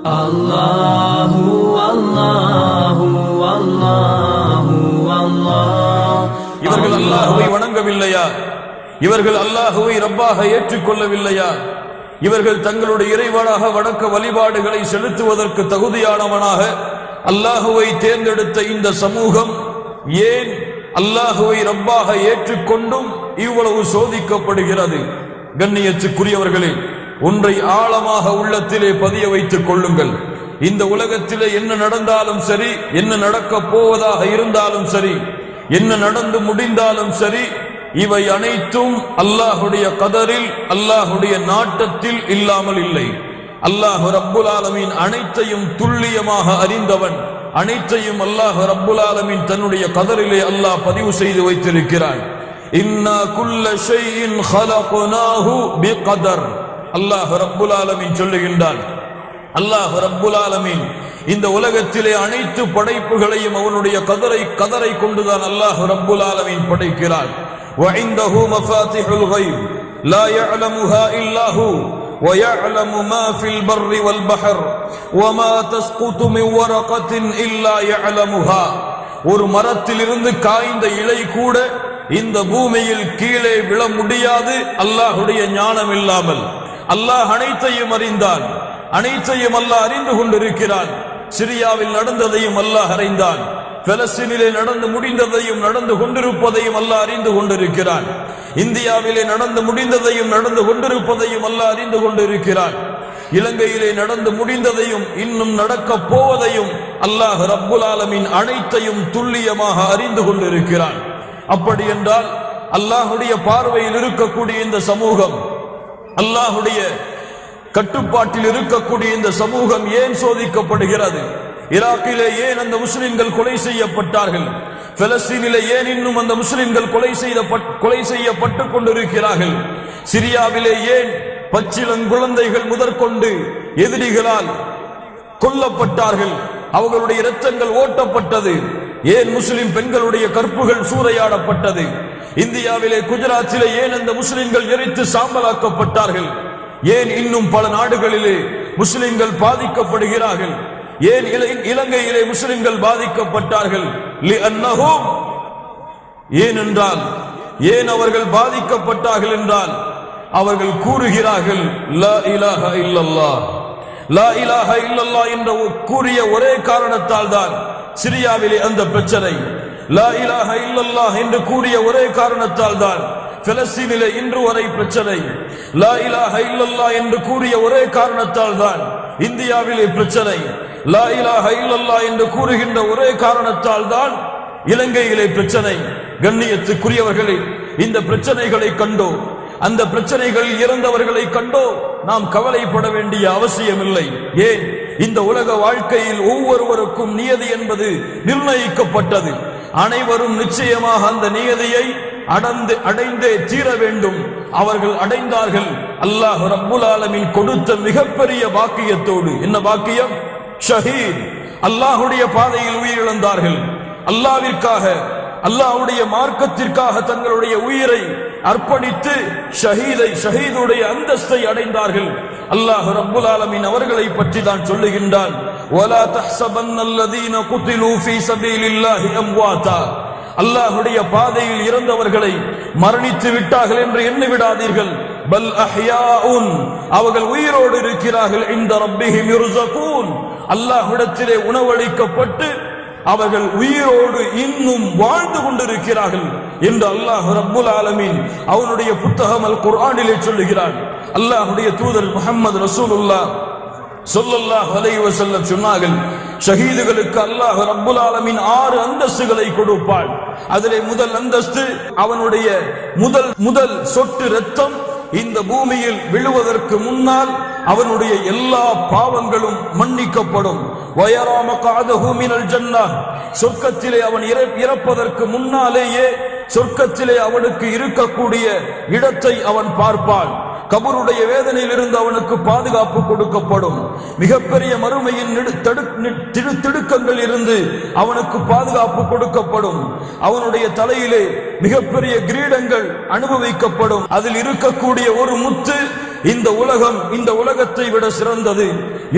அல்லாஹு அல்லாஹு அல்லாஹு அல்லாஹ். இவர்கள் அல்லாஹுவை வணங்கவில்லையா? இவர்கள் அல்லாஹுவை ரப்பாக ஏற்றுக்கொள்ளவில்லையா? இவர்கள் தங்களுடைய இறைவனாக வணக்க வழிபாடுகளை செலுத்துவதற்கு தகுதியானவனாக அல்லாஹுவை தேர்ந்தெடுத்த இந்த சமூகம் ஏன் அல்லாஹுவை ரப்பாக ஏற்றுக்கொண்டும் இவ்வளவு சோதிக்கப்படுகிறது? கண்ணியத்துக்குரியவர்களே, ஒன்றை ஆழமாக உள்ளத்திலே பதிய வைத்துக் கொள்ளுங்கள். இந்த உலகத்திலே என்ன நடந்தாலும் சரி, என்ன நடக்கப் போவதாக இருந்தாலும் சரி, என்ன நடந்து முடிந்தாலும் சரி, இவை அனைத்தும் அல்லாஹுடைய கதரில், அல்லாஹுடைய நாட்டத்தில் இல்லாமல் இல்லை. அல்லாஹ் ரப்புல் ஆலமீன் அனைத்தையும் துல்லியமாக அறிந்தவன். அனைத்தையும் அல்லாஹ் ரப்புல் ஆலமீன் தன்னுடைய கதரிலே அல்லாஹ் பதிவு செய்து வைத்திருக்கிறான். இன்னா குல்ல ஷைஇன் ஹலக்னாஹு பிகதர். அல்லாஹ் ரப்புல் ஆலமீன் சொல்லுகின்றான். அல்லாஹ் ரப்புல் ஆலமீன் இந்த உலகத்திலே அனைத்து படைப்புகளையும் அவனுடைய கதரை கொண்டுதான் அல்லாஹ் ரப்புல் ஆலமீன் படைக்கிறான். وعنده مفاتيح الغيب لا يعلمها إلا هو ويعلم ما في البر والبحر وما تسقط من ورقة إلا يعلمها. ஒரு மரத்திலிருந்து காய்ந்த இலை கூட இந்த பூமியில் கீழே விழ முடியாது அல்லாஹுடைய ஞானம் இல்லாமல். அல்லாஹ் அனைத்தையும் அறிந்தான். அனைத்தையும் அல்லாஹ் அறிந்து கொண்டிருக்கிறான். சிரியாவில் நடந்ததையும் அல்லாஹ் அறிந்தான். பலஸ்தீனிலே நடந்து முடிந்ததையும் நடந்து கொண்டிருப்பதையும் அல்லாஹ் அறிந்து கொண்டிருக்கிறான். இந்தியாவிலே நடந்து முடிந்ததையும் நடந்து கொண்டிருப்பதையும் அல்லாஹ் அறிந்து கொண்டிருக்கிறான். இலங்கையிலே நடந்து முடிந்ததையும் இன்னும் நடக்க போவதையும் அல்லாஹ் ரப்புல் ஆலமீன் அனைத்தையும் துல்லியமாக அறிந்து கொண்டிருக்கிறான். அப்படி என்றால் அல்லாஹுடைய பார்வையில் இருக்கக்கூடிய இந்த சமூகம், அல்லாஹுடைய கட்டுப்பாட்டில் இருக்கக்கூடிய இந்த சமூகம் ஏன் சோதிக்கப்படுகிறது? ஈராக்கிலே ஏன் அந்த முஸ்லிம்கள் கொலை செய்யப்பட்டார்கள்? பலஸ்தீனிலே ஏன் இன்னும் அந்த முஸ்லிம்கள் கொலை செய்யப்பட்டு கொண்டிருக்கிறார்கள்? சிரியாவிலே ஏன் பச்சிளங்குழந்தைகள் முதற்கொண்டு எதிரிகளால் கொல்லப்பட்டார்கள்? அவர்களுடைய இரத்தங்கள் ஓட்டப்பட்டது. ஏன் முஸ்லிம் பெண்களுடைய கற்புகள் சூறையாடப்பட்டது? இந்தியாவிலே குஜராத்திலே ஏன் அந்த முஸ்லிம்கள் எரித்து சாம்பலாக்கப்பட்டார்கள்? ஏன் இன்னும் பல நாடுகளிலே முஸ்லிம்கள் பாதிக்கப்படுகிறார்கள்? ஏன் இலங்கையிலே முஸ்லிம்கள் பாதிக்கப்பட்டார்கள்? ஏனென்றால் ஏன் அவர்கள் பாதிக்கப்பட்டார்கள் என்றால் அவர்கள் கூறுகிறார்கள் லா இலாஹ இல்லல்லாஹ். லா இலாஹ இல்லல்லாஹ் என்ற கூறிய ஒரே காரணத்தால் தான் சிரியாவிலே அந்த பிரச்சனை. லா இலாஹ இல்லல்லாஹ் என்று கூறிய ஒரே காரணத்தால் தான் பலஸ்தீனிலே இன்று வரை பிரச்சனை. லா இலாஹ இல்லல்லாஹ் என்று கூறிய ஒரே காரணத்தால் தான் இந்தியாவிலே பிரச்சனை. லா இலாஹ இல்லல்லாஹ் என்று கூறுகின்ற ஒரே காரணத்தால் தான் இலங்கையிலே பிரச்சனை. கண்ணியத்துக்குரியவர்களே, இந்த பிரச்சனைகளை கண்டோ, அந்த பிரச்சனைகளில் இறந்தவர்களை கண்டோ நாம் கவலைப்பட வேண்டிய அவசியமில்லை. ஏன்? இந்த உலக வாழ்க்கையில் ஒவ்வொருவருக்கும் நியதி என்பது நிர்ணயிக்கப்பட்டது. அனைவரும் நிச்சயமாக அந்த நியதியை அடைந்தே தீர வேண்டும். அவர்கள் அடைந்தார்கள். அல்லாஹ் ரப்புல் ஆலமீன் கொடுத்த மிகப்பெரிய பாக்கியத்தோடு. என்ன பாக்கியம்? ஷஹீத். அல்லாஹுடைய பாதையில் உயிரிழந்தார்கள். அல்லாஹ்விற்காக, அல்லாஹ்வுடைய மார்க்கத்திற்காக தங்களுடைய உயிரை அர்ப்பணித்து ஷஹீதுடைய அந்தஸ்தை அடைந்தார்கள். அல்லாஹ் ரப்புல் ஆலமீன் அவர்களை பற்றி தான் சொல்லுகின்றான். வலா தஹ்ஸபன்னல்லதீன குதிலூ ஃபீ ஸபீலில்லாஹி அம்வாதா. அல்லாஹுடைய பாதையில் இறந்தவர்களை மரணித்து விட்டார்கள் என்று எண்ணிவிடாதீர்கள். பல் அஹ்யாஉன், அவர்கள் உயிரோடு இருக்கிறார்கள். இன்த ரப்பிஹிம் யுர்ஸகூன், அல்லாஹ்விடத்திலே உணவளிக்கப்பட்டு அவர்கள் உயிரோடு இன்னும் வாழ்ந்து கொண்டிருக்கிறார்கள் என்று அல்லாஹ் ரப்புல் ஆலமீன் அவனுடைய புத்தகம் அல் குர்ஆனிலே சொல்லுகிறான். அல்லாஹ்வுடைய தூதர் முஹம்மது ரசூலுல்லாஹ் ஸல்லல்லாஹு அலைஹி வஸல்லம் சொன்னார்கள், ஷஹீதுகளுக்கு அல்லாஹ் ரப்புல் ஆலமீன் 6 அந்தஸ்துகளை கொடுப்பான். அதிலே முதல் அந்தஸ்து, அவனுடைய முதல் சொட்டு இரத்தம் இந்த பூமியில் விழுவதற்கு முன்னால் அவனுடைய எல்லா பாவங்களும் மன்னிக்கப்படும். சொர்க்கத்திலே அவன் இறப்பதற்கு முன்னாலேயே சொர்க்கத்திலே அவனுக்கு இருக்கக்கூடிய இடத்தை அவன் பார்ப்பான். கபருடைய வேதனையில் இருந்து அவனுக்கு பாதுகாப்பு கொடுக்கப்படும். மிகப்பெரிய மறுமையின் திடுக்கங்கள் இருந்து அவனுக்கு பாதுகாப்பு கொடுக்கப்படும். அவனுடைய தலையிலே மிகப்பெரிய கிரீடங்கள் அனுபவிக்கப்படும். அதில் இருக்கக்கூடிய ஒரு முத்து இந்த உலகத்தை விட சிறந்தது.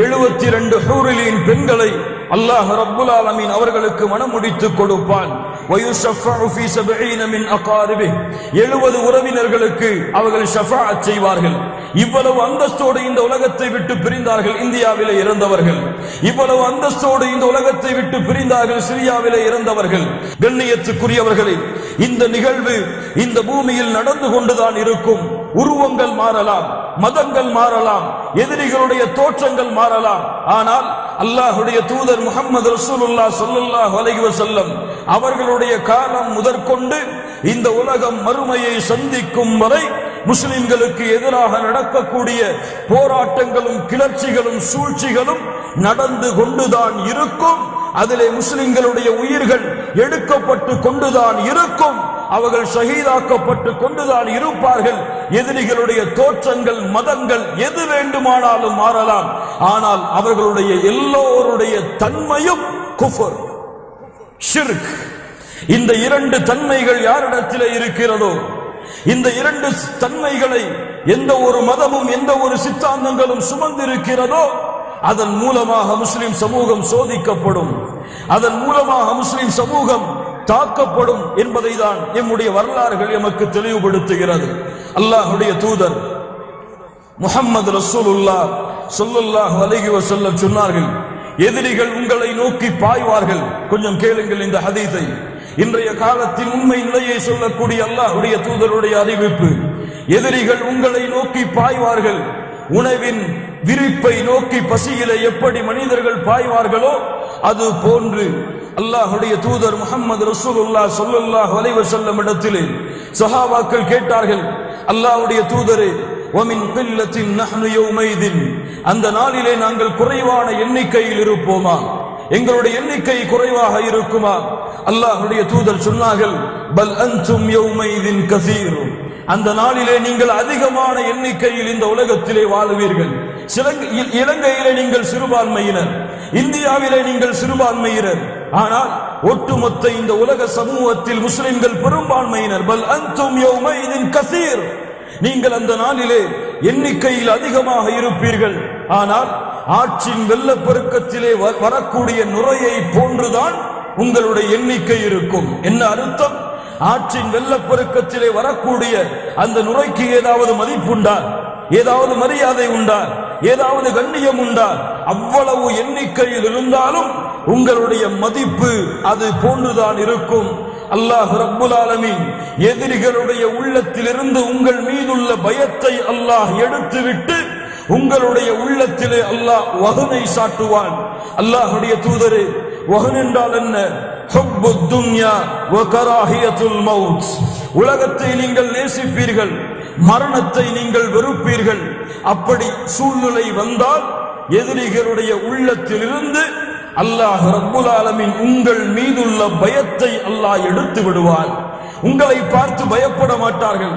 72 ஹூரிலின் பெண்களை அல்லாஹ் ரப்புல் ஆலமீன் அவர்களுக்கு மணமுடித்து கொடுப்பான். 70 உறவினர்களுக்கு அவர்கள் ஷஃபாஅத் செய்வார்கள். இவ்வளவு அந்தஸ்தோடு இந்த உலகத்தை விட்டு பிரிந்தார்கள் இந்தியாவிலே இறந்தவர்கள். இவ்வளவு அந்தஸ்தோடு இந்த உலகத்தை விட்டு பிரிந்தார்கள் சிரியாவிலே இறந்தவர்கள். கண்ணியத்துக்குரியவர்களே, இந்த நிகழ்வு இந்த பூமியில் நடந்து கொண்டுதான் இருக்கும். உருவங்கள் மாறலாம், மதங்கள் மாறலாம், எதிரிகளுடைய தோற்றங்கள் மாறலாம். ஆனால் அல்லாஹ்வுடைய தூதர் முஹம்மது ரசூலுல்லாஹ் ஸல்லல்லாஹு அலைஹி வஸல்லம் அவர்களுடைய காலம் முதற்கொண்டு இந்த உலகம் மறுமையை சந்திக்கும் வரை முஸ்லிம்களுக்கு எதிராக நடக்கக்கூடிய போராட்டங்களும் கிளர்ச்சிகளும் சூழ்ச்சிகளும் நடந்து கொண்டுதான் இருக்கும். அதிலே முஸ்லிம்களுடைய உயிர்கள் எடுக்கப்பட்டு கொண்டுதான் இருக்கும். அவர்கள் ஷஹீதாக்கப்பட்டு கொண்டுதான் இருப்பார்கள். எதிரிகளுடைய தோற்றங்கள், மதங்கள் எது வேண்டுமானாலும் மாறலாம். ஆனால் அவர்களுடைய எல்லோருடைய தன்மையும் குஃபர், ஷிர்க். இந்த 2 தன்மைகள் யாரிடத்திலே இருக்கிறதோ, இந்த 2 தன்மைகளை எந்த ஒரு மதமும் எந்த ஒரு சித்தாந்தங்களும் சுமந்திருக்கிறதோ அதன் மூலமாக முஸ்லிம் சமூகம் சோதிக்கப்படும், அதன் மூலமாக முஸ்லிம் சமூகம் தாக்கப்படும் என்பதை தான் எம்முடைய வரலாறுகள் எமக்கு தெளிவுபடுத்துகிறது. அல்லாஹ்வுடைய தூதர் முஹம்மது ரசூலுல்லாஹ் ஸல்லல்லாஹு அலைஹி வஸல்லம் சொன்னார்கள், எதிரிகள் உங்களை நோக்கி பாய்வார்கள். கொஞ்சம் கேளுங்கள் இந்த ஹதீஸை. இன்றைய காலத்தின் உண்மை நிலையை சொல்லக்கூடிய அல்லாஹ்வுடைய தூதருடைய அறிவிப்பு. எதிரிகள் உங்களை நோக்கி பாய்வார்கள். உணவின் விரிப்பை நோக்கி பசியிலே எப்படி மனிதர்கள் பாய்வார்களோ அது போன்று அல்லாஹ்வுடைய தூதர் முஹம்மது ரசூலுல்லாஹ் ஸல்லல்லாஹு அலைஹி வஸல்லம் இடத்திலே சஹாபாக்கள் கேட்டார்கள், அல்லாஹ்வுடைய தூதரே, வமின் கில்லத்தின் நஹ்னு யௌமைதின், அந்த நாளிலே நாங்கள் குறைவான எண்ணிக்கையில் இருப்போமா? எங்களுடைய எண்ணிக்கை குறைவாக இருக்குமா? அல்லாஹ்வுடைய தூதர் சொன்னார்கள், பல் அன்தும் யௌமைதின் கஸீர், அந்த நாளிலே நீங்கள் அதிகமான எண்ணிக்கையில் இந்த உலகத்திலே வாழுவீர்கள். இலங்கையிலே நீங்கள் சிறுபான்மையினர், இந்தியாவிலே நீங்கள் சிறுபான்மையினர். ஆனால் ஒட்டுமொத்த இந்த உலக சமூகத்தில் முஸ்லிம்கள் பெரும்பான்மையினர். பல் அன்தும் யௌமைதின் கஸீர், நீங்கள் அந்த நாளிலே எண்ணிக்கையில் அதிகமாக இருப்பீர்கள். ஆனால் ஆற்றின் வெள்ளப்பெருக்கத்திலே வரக்கூடிய நுரையை போன்றுதான் உங்களுடைய எண்ணிக்கை இருக்கும். என்ன அர்த்தம்? ஆற்றின் வெள்ளப்பெருக்கத்திலே வரக்கூடிய அந்த நுரைக்கு ஏதாவது மதிப்புண்டா? ஏதாவது மரியாதை உண்டா? ஏதாவது கண்ணியம் உண்டா? அவ்வளவு எண்ணிக்கையில் இருந்தாலும் உங்களுடைய மதிப்பு அது போன்றுதான் இருக்கும். அல்லாஹ் ரப்புல் ஆலமீன் எதிரிகளுடைய உள்ளத்திலிருந்து உங்கள் மீதுள்ள பயத்தை அல்லாஹ் எடுத்துவிட்டு உங்களுடைய உள்ளத்திலே அல்லாஹ் வஹனை சாட்டுவான். அல்லாஹ்வுடைய தூதரே, வஹன் என்றால் என்ன? ஹுப்புத் துன்யா வ கராஹியத்துல் மௌத், உலகத்தை நீங்கள் நேசிப்பீர்கள், மரணத்தை நீங்கள் வெறுப்பீர்கள். அப்படி சூழ்நிலை வந்தால் எதிரிகளுடைய உள்ளத்திலிருந்து அல்லாஹ் ரப்புல் ஆலமீன் உங்கள் மீதுள்ள பயத்தை அல்லாஹ் எடுத்து விடுவார். உங்களை பார்த்து பயப்பட மாட்டார்கள்,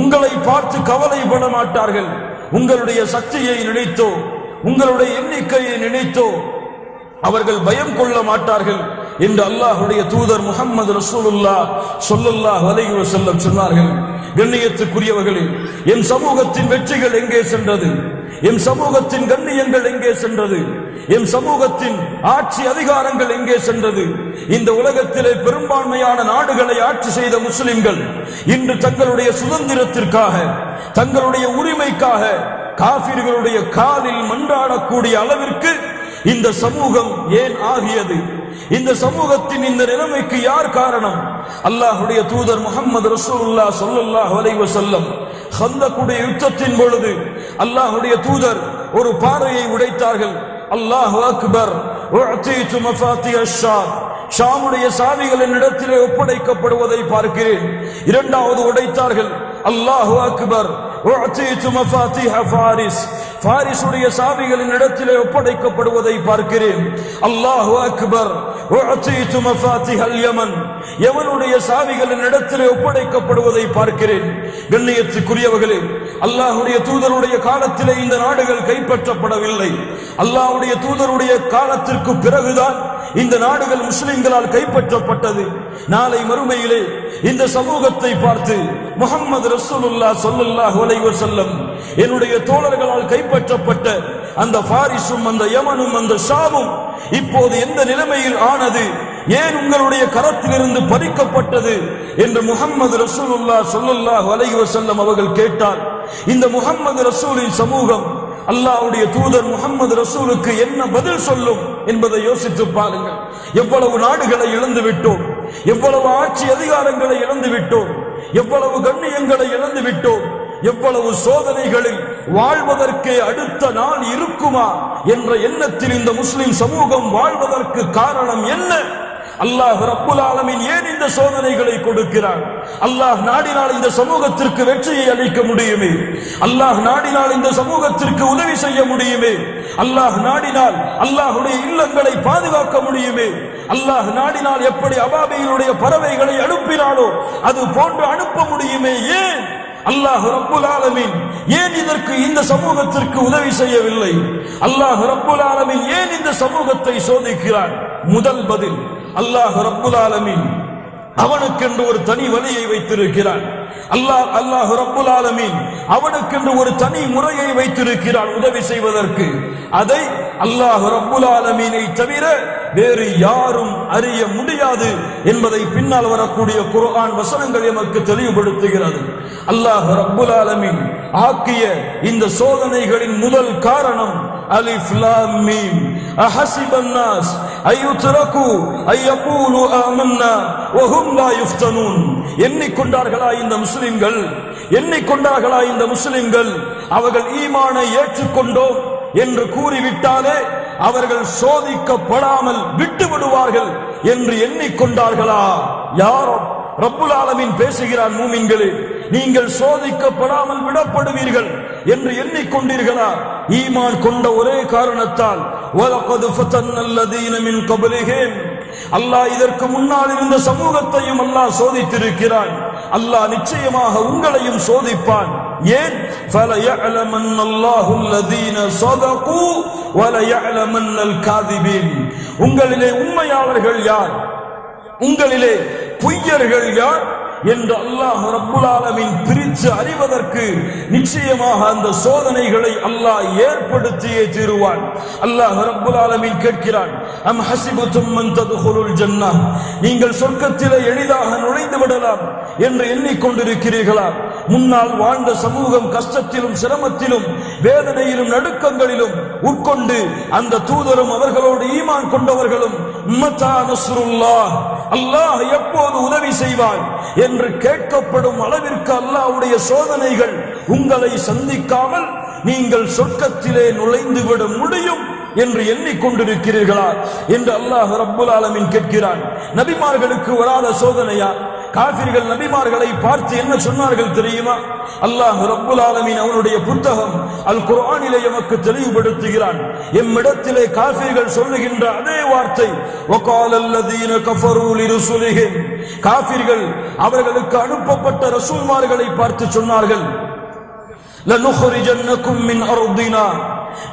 உங்களை பார்த்து கவலைப்பட மாட்டார்கள். உங்களுடைய சக்தியை நினைத்தோ உங்களுடைய எண்ணிக்கையை நினைத்தோ அவர்கள் பயம் கொள்ள மாட்டார்கள் என்று அல்லாஹ்வுடைய தூதர் முஹம்மது ரசூலுல்லாஹ் ஸல்லல்லாஹு அலைஹி வஸல்லம் சொன்னார்கள். கண்ணியத்துக்குரியவர்களே, என் சமூகத்தின் வெற்றிகள் எங்கே சென்றது? என் சமூகத்தின் கண்ணியங்கள் எங்கே சென்றது? என் சமூகத்தின் ஆட்சி அதிகாரங்கள் எங்கே சென்றது? இந்த உலகத்திலே பெரும்பான்மையான நாடுகளை ஆட்சி செய்த முஸ்லிம்கள் இன்று தங்களுடைய சுதந்திரத்திற்காக, தங்களுடைய உரிமைக்காக காஃபிர்களுடைய காலில் மன்றாடக்கூடிய அளவிற்கு இந்த சமூகம் ஏன் ஆகியது? இந்த சமூகத்தின் இந்த நிலைமைக்கு யார் காரணம்? அல்லாஹ்வுடைய தூதர் முஹம்மது ரசூலுல்லாஹ் ஸல்லல்லாஹு அலைஹி வஸல்லம் கந்தக்குடைய யுத்தத்தின் பொழுது அல்லாஹ்வுடைய தூதர் ஒரு பாறையை உடைத்தார்கள். அல்லாஹு அக்பர், உஅதீது மஃபாத்திஹ ஷாம், ஷாமுடைய சாவிகள் என்னிடத்திலே ஒப்படைக்கப்படுவதை பார்க்கிறேன். இரண்டாவது உடைத்தார்கள். அல்லாஹு அக்பர், உஅதீது மஃபாத்திஹ ஃபாரிஸ், ஃபாரிஸுடைய சாவிகள் என்னிடத்திலே ஒப்படைக்கப்படுவதை பார்க்கிறேன். அல்லாஹு அக்பர், உஅதீது மஃபாத்திஹல் யமன், யமனுடைய சாவிகள் என்னிடத்திலே ஒப்படைக்கப்படுவதை பார்க்கிறேன். கண்ணியத்துக்குரியவர்களே, அல்லாஹ்வுடைய தூதருடைய காலத்திலே இந்த நாடுகள் கைப்பற்றப்படவில்லை. அல்லாஹ்வுடைய தூதருடைய காலத்திற்கு பிறகுதான் இந்த நாடுகள் முஸ்லிம்களால் கைப்பற்றப்பட்டது. நாளை மறுமையிலே இந்த சமூகத்தை பார்த்து முஹம்மது ரசூலுல்லாஹ் ஸல்லல்லாஹு அலைஹி வஸல்லம் என்னுடைய தோழர்களால் கைப்பற்றப்பட்ட அந்த பாரிஸும் அந்த யமனும் அந்த ஷாமும் இப்போது எந்த நிலைமையில் ஆனது, ஏன் உங்களுடைய கரத்திலிருந்து பறிக்கப்பட்டது என்று முஹம்மது ரசூலுல்லாஹ் ஸல்லல்லாஹு அலைஹி வஸல்லம் அவர்கள் கேட்டார். இந்த முஹம்மது ரசூலின் சமூகம் அல்லாஹ்வுடைய தூதர் முஹம்மது ரசூலுக்கு என்ன பதில் சொல்லும் என்பதை யோசித்து பாருங்கள். எவ்வளவு நாடுகளை இழந்து விட்டோம், எவ்வளவு ஆட்சி அதிகாரங்களை இழந்து விட்டோம், எவ்வளவு கண்ணியங்களை இழந்து விட்டோம், எவ்வளவு சோதனைகளில் வாழ்வதற்கே அடுத்த நாள் இருக்குமா என்ற எண்ணத்தில் இந்த முஸ்லிம் சமூகம் வாழ்வதற்கு காரணம் என்ன? அல்லாஹ் ரப்புல் ஆலமீன் ஏன் இந்த சோதனைகளை கொடுக்கிறான்? அல்லாஹ் நாடினால் இந்த சமூகத்திற்கு வெற்றியை அளிக்க முடியுமே, அல்லாஹ் நாடினால் இந்த சமூகத்திற்கு உதவி செய்ய முடியுமே, அல்லாஹ் நாடினால் அல்லாஹ்வுடைய இல்லங்களை பாதுகாக்க முடியுமே, அல்லாஹ் நாடினால் எப்படி அபாபியினுடைய பறவைகளை அனுப்பினாலோ அது போன்று அனுப்ப முடியுமே. ஏன் அல்லாஹ் ரப்புல் ஆலமீன் ஏன் இதற்கு இந்த சமூகத்திற்கு உதவி செய்யவில்லை? அல்லாஹ் ரப்புல் ஆலமீன் ஏன் இந்த சமூகத்தை சோதிக்கிறான்? முதல் பதில், அல்லாஹ் ரப்புல் ஆலமீன் அவனுக்கென்று ஒரு தனி வழியை வைத்திருக்கிறான். அல்லாஹ் ரப்புல் ஆலமீன் அவனுக்கென்று ஒரு தனி முறையை வைத்திருக்கிறான் உதவி செய்வதற்கு. அதை அல்லாஹ் ரப்புல் ஆலமீனை தவிர வேறு யாரும் அறிய முடியாது என்பதை பின்னால் வரக்கூடிய குர்ஆன் வசனங்கள் எமக்கு தெளிவுபடுத்துகிறது. அல்லாஹ் ரப்புல் ஆலமீன் ஆக்கிய இந்த சோதனைகளின் முதல் காரணம் அலிஃப் லாம் மீம் அஹஸிபன் நாஸ் அய்யுத்ரகு அய்யகூலு ஆமன்னா வஹும் லா யுஃப்தனூன். எண்ணிக்கொண்டார்களா இந்த முஸ்லிம்கள், எண்ணிக்கொண்டார்களா இந்த முஸ்லிம்கள் அவர்கள் ஈமானை ஏற்றுக்கொண்டோம் என்று கூறிவிட்டாலே அவர்கள் சோதிக்கப்படாமல் விட்டு விடுவார்கள் என்று எண்ணிக்கொண்டார்களா? யாரோ ரப்புல் ஆலமீன் பேசுகிறான், மூமின்களே நீங்கள் சோதிக்கப்படாமல் விடப்படுவீர்கள் என்று எண்ணிக்கொண்டீர்களா? ஈமான் கொண்ட ஒரே காரணத்தால் வலகத் ஃபதன்னல்லதீன மின் கப்லிஹிம், அல்லாஹ் இதற்கு முன்னால் இருந்த சமூகத்தையும் அல்லாஹ் சோதித்திருக்கிறான். அல்லாஹ் நிச்சயமாக உங்களையும் சோதிப்பான். ஏன்? ஃபலயஅலமன்னல்லாஹு அல்லதீன ஸதகு வலயஅலமன்னல் காதிபீன். உங்களிலே உண்மையாளர்கள் யார், உங்களிலே பொய்யர்கள் யார் என்று அல்லாஹ் ரப்புல் ஆலமீன் பிரித்து அறிவதற்கு நிச்சயமாக அந்த சோதனைகளை அல்லாஹ் ஏற்படுத்தியே தீருவான். அல்லாஹ் ரப்புல் ஆலமீன் கேட்கிறான், அம் ஹஸிபதும் மன் ததுகுலுல் ஜன்னah, நீங்கள் சொர்க்கத்திலே எளிதாக நுழைந்து விடலாம் என்று எண்ணிக்கொண்டிருக்கிறீர்களா? முன்னால் வாழ்ந்த சமூகம் கஷ்டத்திலும் சிரமத்திலும் வேதனையிலும் நடுக்கங்களிலும் உட்கொண்டு அந்த தூதரும் அவர்களோடு ஈமான் கொண்டவர்களும் மத்தா நஸ்ருல்லாஹ், அல்லாஹ் எப்போது உதவி செய்வான் என்று கேட்கப்படும் அளவிற்கு அல்லாஹ்வுடைய சோதனைகள் உங்களை சந்திக்காமல் நீங்கள் சொர்க்கத்திலே நுழைந்து விட முடியும் என்று எண்ணிக்கொண்டிருக்கிறீர்களா என்று அல்லாஹ் ரப்புல் ஆலமீன் கேட்கிறான். நபிமார்களுக்கு வராத சோதனையா? காஃபிர்கள் நபிமார்களை பார்த்து என்ன சொன்னார்கள் தெரியுமா? அல்லாஹ் ரப்புல் ஆலமீன் அவனுடைய புத்தகம் அல் குர்ஆனிலே எமக்கு தெளிவுபடுத்துகிறான். எம்மிடத்திலே காஃபிர்கள் சொல்லுகின்ற அதே வார்த்தை, வகாலல்லதீன கஃபரு லிருசுலிஹிம், காஃபிர்கள் அவர்களுக்கு அனுப்பப்பட்ட ரசூல்மார்களை பார்த்து சொன்னார்கள், லனுக்ரிஜன்னகும் மின் அர்தினா,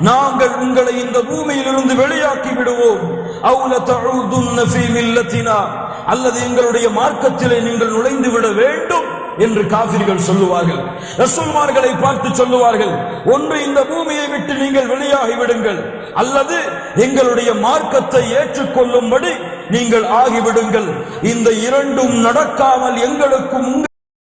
நாங்கள் உங்களை இந்த பூமியிலிருந்து வெளியாக்கி விடுவோம், அவு லதஊதுன்ன ஃபீ மில்லத்தினா, அல்லது எங்களுடைய மார்க்கத்திலே நீங்கள் நுழைந்து விட வேண்டும் என்று காஃபிர்கள் சொல்லுவார்கள். ரசூல்மார்களை பார்த்து சொல்லுவார்கள், ஒன்று இந்த பூமியை விட்டு நீங்கள் வெளியாகி விடுங்கள், அல்லது எங்களுடைய மார்க்கத்தை ஏற்றுக்கொள்ளும்படி நீங்கள் ஆகிவிடுங்கள். இந்த இரண்டும் நடக்காமல் எங்களுக்கும்